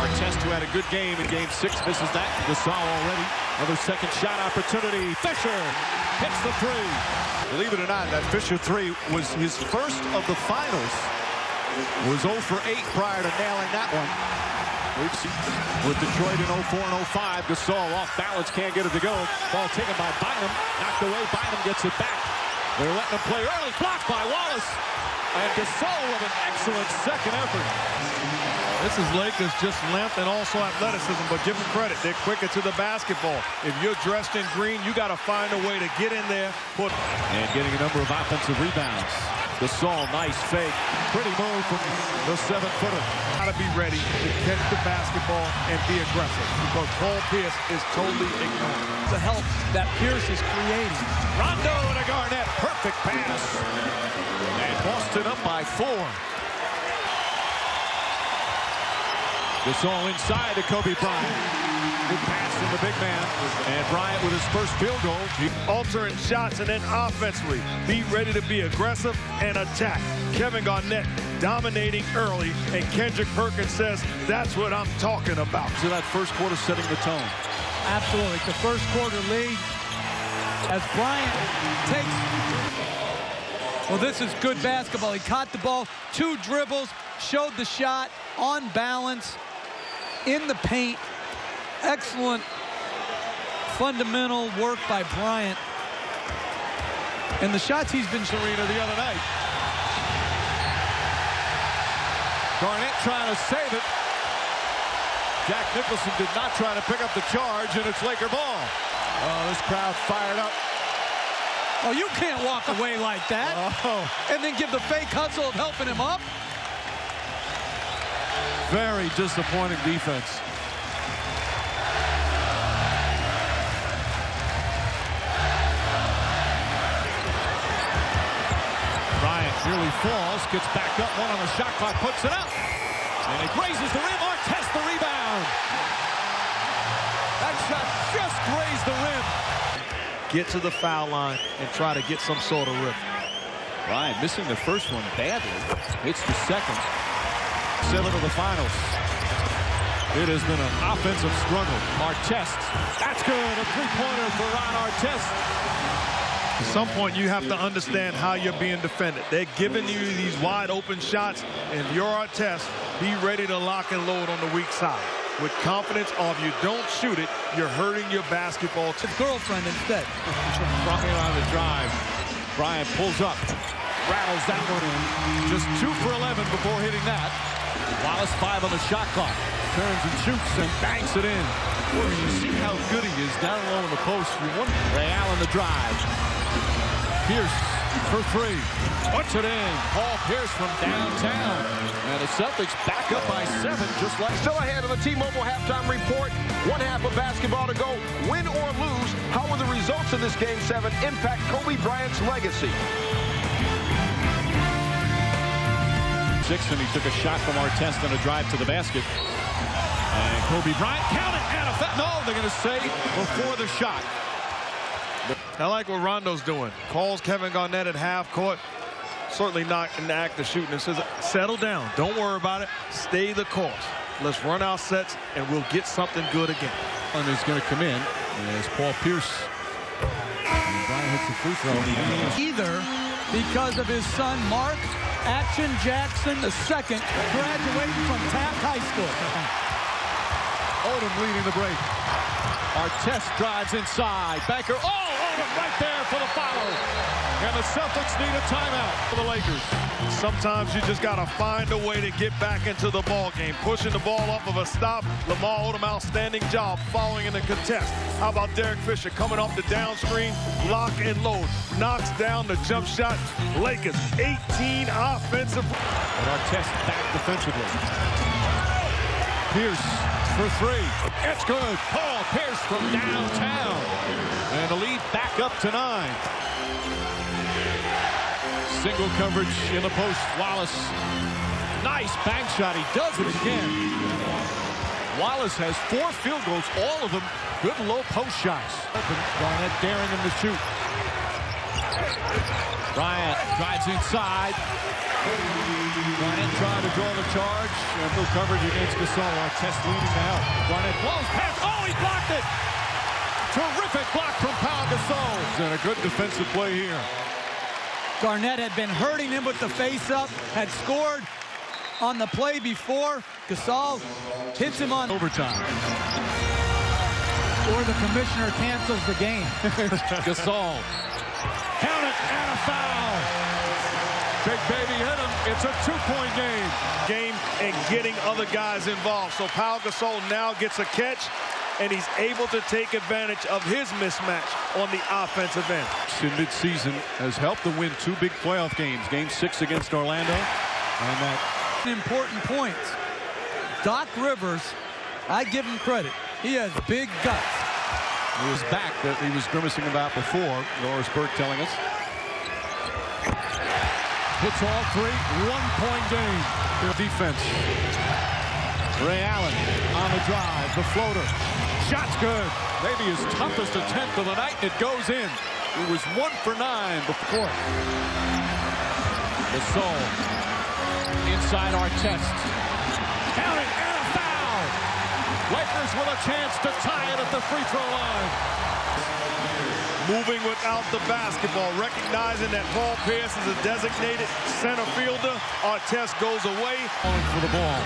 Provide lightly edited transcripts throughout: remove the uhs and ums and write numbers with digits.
Artest, who had a good game in Game 6, misses that. Gasol already. Another second shot opportunity. Fisher hits the three. Believe it or not, that Fisher three was his first of the finals. Was 0 for 8 prior to nailing that one. We've seen with Detroit in 04 and 05. Gasol off balance, can't get it to go. Ball taken by Bynum. Knocked away. Bynum gets it back. They're letting him play early. Blocked by Wallace. And Gasol with an excellent second effort. This is Lakers just length and also athleticism, but give them credit. They're quicker to the basketball. If you're dressed in green, you got to find a way to get in there. And getting a number of offensive rebounds. Gasol, nice fake. Pretty move from the 7-footer. Got to be ready to catch the basketball and be aggressive because Paul Pierce is totally ignoring the help that Pierce is creating. Rondo to Garnett. Perfect pass. And Boston up by 4. Gasol inside to Kobe Bryant. Good pass from the big man. And Bryant with his first field goal. Altering shots and then offensively. Be ready to be aggressive and attack. Kevin Garnett dominating early. And Kendrick Perkins says, that's what I'm talking about. So that first quarter setting the tone. Absolutely. The first quarter lead as Bryant takes. Well, this is good basketball. He caught the ball, 2 dribbles, showed the shot, on balance, in the paint. Excellent fundamental work by Bryant. And the shots he's been Serena the other night. Garnett trying to save it. Jack Nicholson did not try to pick up the charge, and it's Laker ball. Oh, this crowd fired up. Oh, you can't walk away like that. Oh. And then give the fake hustle of helping him up. Very disappointing defense. Bryant nearly falls, gets back up, one on the shot clock, puts it up. And it grazes the rim. Artest the rebound. That shot just grazed the rim. Get to the foul line and try to get some sort of rip. Bryant missing the first one badly. It's the second. 7 of the finals. It has been an offensive struggle. Artest. That's good. A three-pointer for Ron Artest. At some point, you have to understand how you're being defended. They're giving you these wide-open shots, and you're Artest. Be ready to lock and load on the weak side. With confidence, or if you don't shoot it, you're hurting your basketball. His girlfriend instead. Rocking on the drive. Bryant pulls up. Rattles that one in. Just 2 for 11 before hitting that. Wallace 5 on the shot clock. Turns and shoots and banks it in. Boy, you see how good he is down low in the post. Ray Allen the drive. Pierce for 3. Puts it in. Paul Pierce from downtown. And the Celtics back up by 7, just like. Still ahead of the T-Mobile halftime report. 1 half of basketball to go. Win or lose, how will the results of this Game 7 impact Kobe Bryant's legacy? 6, and he took a shot from Artest on a drive to the basket. And Kobe Bryant, count it, and a foul. No, they're going to say before the shot. I like what Rondo's doing. Calls Kevin Garnett at half court. Certainly not in the act of shooting. It says, settle down. Don't worry about it. Stay the course. Let's run our sets, and we'll get something good again. And is going to come in as Paul Pierce. And Bryant hits the free throw. Either because of his son, Mark Action Jackson II, graduating from Taft High School. Odom leading the break. Artest drives inside. Banker. Oh, Odom right there for the foul. And the Celtics need a timeout for the Lakers. Sometimes you just got to find a way to get back into the ball game. Pushing the ball off of a stop. Lamar Odom, outstanding job following in the contest. How about Derek Fisher coming off the down screen, lock and load. Knocks down the jump shot. Lakers 18 offensive. And Artest back defensively. Pierce for 3. It's good. Paul Pierce from downtown. And the lead back up to 9. Single coverage in the post. Wallace. Nice bank shot. He does it again. Wallace has 4 field goals, all of them good low post shots. Garnett daring him to shoot. Bryant drives inside. Garnett trying to draw the charge. And full coverage against Gasol. Artest leading to help. Garnett blows past. Oh, he blocked it! Terrific block from Pau Gasol. And a good defensive play here. Garnett had been hurting him with the face-up, had scored on the play before. Gasol hits him on overtime. Or the commissioner cancels the game. Gasol. Count it, and a foul. Big baby hit him. It's a two-point game. And getting other guys involved. So Pau Gasol now gets a catch, and he's able to take advantage of his mismatch on the offensive end. In midseason has helped to win two big playoff games. Game 6 against Orlando. And that important points. Doc Rivers, I give him credit. He has big guts. He was back that he was grimacing about before. Norris Burke telling us. Hits all three. One-point game. Defense. Ray Allen on the drive. The floater. Shot's good. Maybe his toughest attempt of the night. It goes in. It was 1 for 9 before. Gasol. Inside Artest. Count it, and a foul. Lakers with a chance to tie it at the free throw line. Moving without the basketball, recognizing that Paul Pierce is a designated center fielder. Artest goes away. Going for the ball.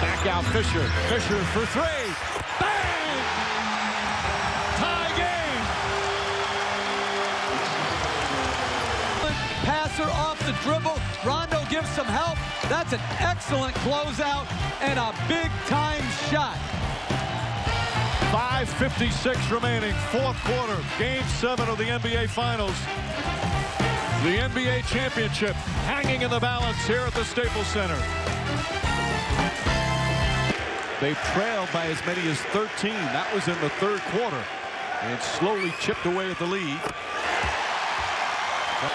Back out Fisher. Fisher for three. Bang! Tie game. Passer off the dribble. Rondo gives some help. That's an excellent closeout and a big-time shot. 5:56 remaining, fourth quarter, Game 7 of the NBA Finals. The NBA Championship hanging in the balance here at the Staples Center. They trailed by as many as 13. That was in the third quarter. And slowly chipped away at the lead.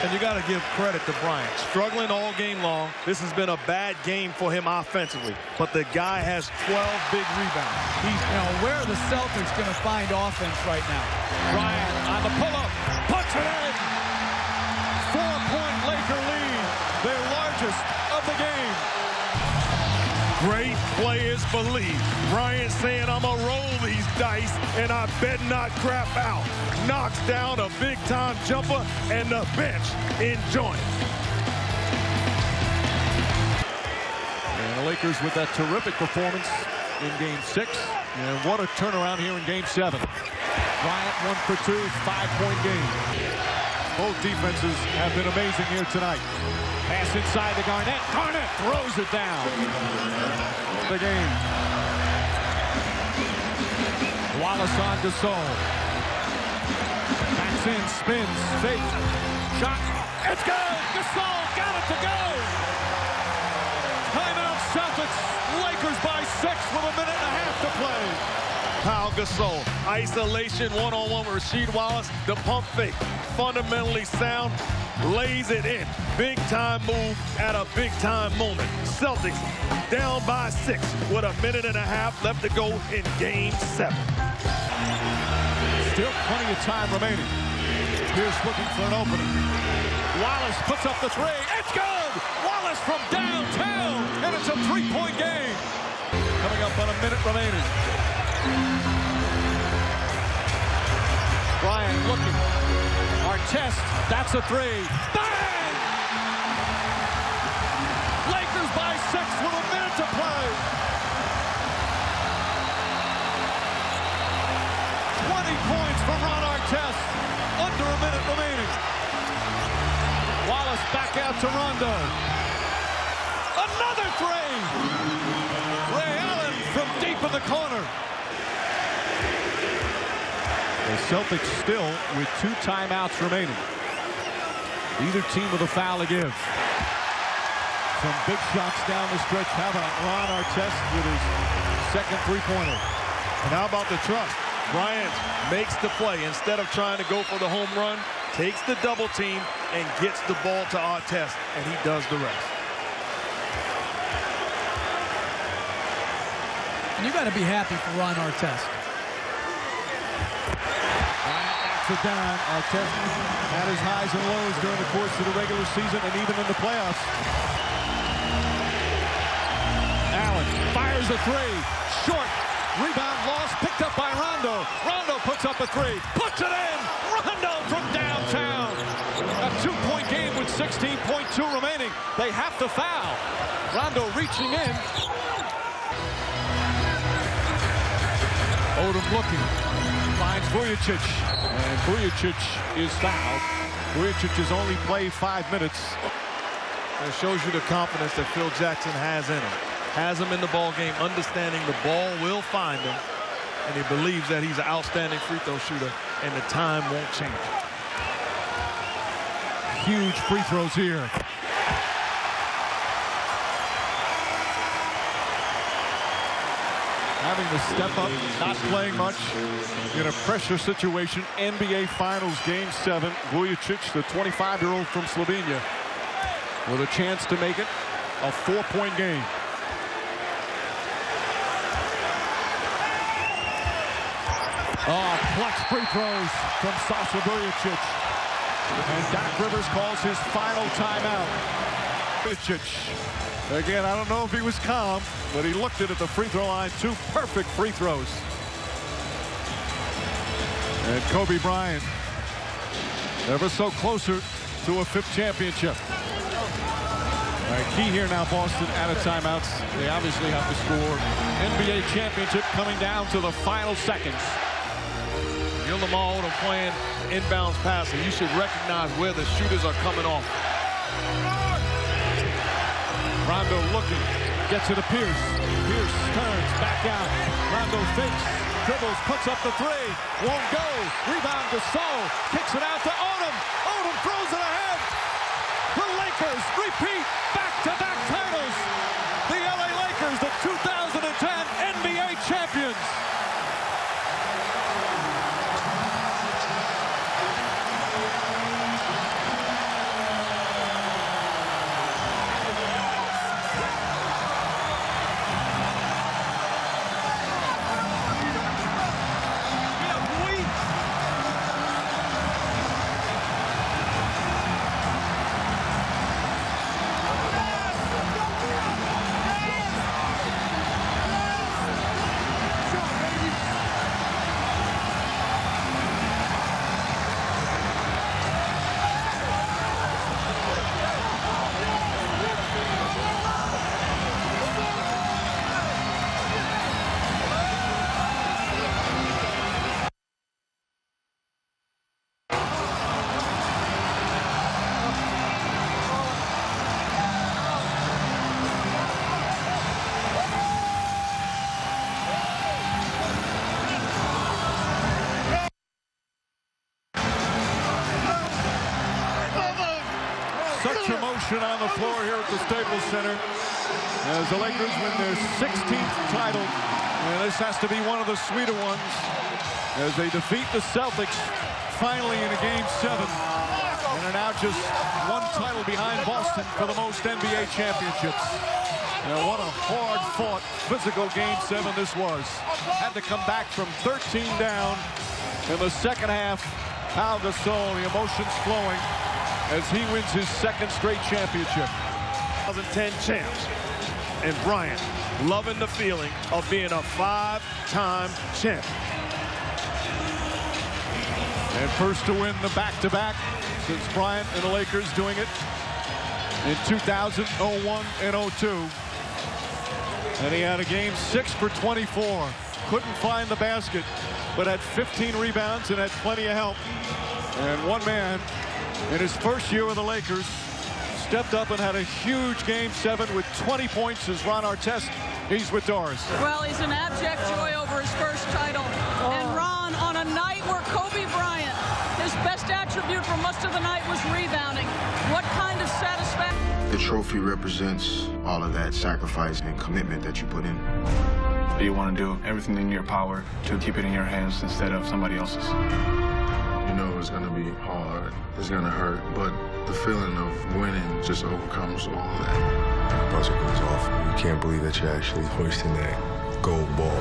And you got to give credit to Bryant. Struggling all game long. This has been a bad game for him offensively. But the guy has 12 big rebounds. Where are the Celtics going to find offense right now? Bryant on the pull-up. Puts it in. 4-point Laker lead. Their largest of the game. Great players believe. Bryant saying, I'm going to roll these dice, and I bet not crap out. Knocks down a big-time jumper, and the bench enjoying. And the Lakers with that terrific performance in Game 6. And what a turnaround here in Game 7. Bryant 1 for 2, 5-point game. Both defenses have been amazing here tonight. Pass inside to Garnett. Garnett throws it down. The game. Wallace on Gasol. Backs in, spins, fake. Shot. It's good. Gasol got it to go. Timeout Celtics. Lakers by 6 with a minute and a half to play. Pau Gasol, isolation, one-on-one with Rasheed Wallace. The pump fake, fundamentally sound, lays it in. Big-time move at a big-time moment. Celtics down by 6 with a minute and a half left to go in Game 7. Still plenty of time remaining. Pierce looking for an opening. Wallace puts up the three. It's good! Wallace from downtown, and it's a 3-point game. Coming up on a minute remaining. Bryant looking. Artest, that's a three. Bang! Lakers by 6 with a minute to play. 20 points for Ron Artest. Under a minute remaining. Wallace back out to Rondo. Another three! Ray Allen from deep in the corner. The Celtics still with 2 timeouts remaining. Either team with a foul to give. Some big shots down the stretch. How about Ron Artest with his second three-pointer? And how about the trust? Bryant makes the play. Instead of trying to go for the home run, takes the double team and gets the ball to Artest, and he does the rest. And you got to be happy for Ron Artest. Bryant back knocks it down. Artest had his highs and lows during the course of the regular season and even in the playoffs. Allen fires a three. Short. Rebound lost. Picked up by Rondo. Rondo puts up a three. Puts it in. Rondo from downtown. A 2-point game with 16.2 remaining. They have to foul. Rondo reaching in. Odom looking. Finds Vujacic. And Vujacic is fouled. Vujacic has only played 5 minutes. It shows you the confidence that Phil Jackson has in him. Has him in the ball game, understanding the ball will find him. And he believes that he's an outstanding free throw shooter, and the time won't change. Huge free throws here. Having to step up, not playing much in a pressure situation. NBA Finals Game 7. Vujacic, the 25-year-old from Slovenia, with a chance to make it a 4-point game. Clutch free throws from Sasha Vujacic. And Doc Rivers calls his final timeout. Vujacic. Again, I don't know if he was calm, but he looked at the free throw line. 2 perfect free throws. And Kobe Bryant, ever so closer to a 5th championship. All right, key here now, Boston out of timeouts. They obviously have to score. NBA championship coming down to the final seconds. You're Lamar Odom playing inbounds passing. You should recognize where the shooters are coming off. Rondo looking, gets it to Pierce. Pierce turns, back out. Rondo fakes, dribbles, puts up the three. Won't go. Rebound to Gasol, kicks it out to Odom. Odom throws it ahead. The Lakers repeat back-to-back titles. The LA Lakers, the 2010 NBA champions. Such emotion on the floor here at the Staples Center as the Lakers win their 16th title. And this has to be one of the sweeter ones as they defeat the Celtics finally in a Game 7. And are now just 1 title behind Boston for the most NBA championships. And what a hard-fought, physical Game 7 this was. Had to come back from 13 down in the second half. Pau Gasol, the emotions flowing as he wins his 2nd straight championship. 2010 champs. And Bryant loving the feeling of being a 5-time champ. And first to win the back-to-back since Bryant and the Lakers doing it in 2000, 01, and 02. And he had a Game 6 for 24. Couldn't find the basket, but had 15 rebounds and had plenty of help. And one man in his first year with the Lakers stepped up and had a huge Game 7 with 20 points as Ron Artest. He's with Doris. Well, he's an abject joy over his first title. And Ron, on a night where Kobe Bryant, his best attribute for most of the night was rebounding. What kind of satisfaction? The trophy represents all of that sacrifice and commitment that you put in. You want to do everything in your power to keep it in your hands instead of somebody else's. You know it's going to be hard, it's going to hurt, but the feeling of winning just overcomes all of that. The buzzer goes off, and you can't believe that you're actually hoisting that gold ball.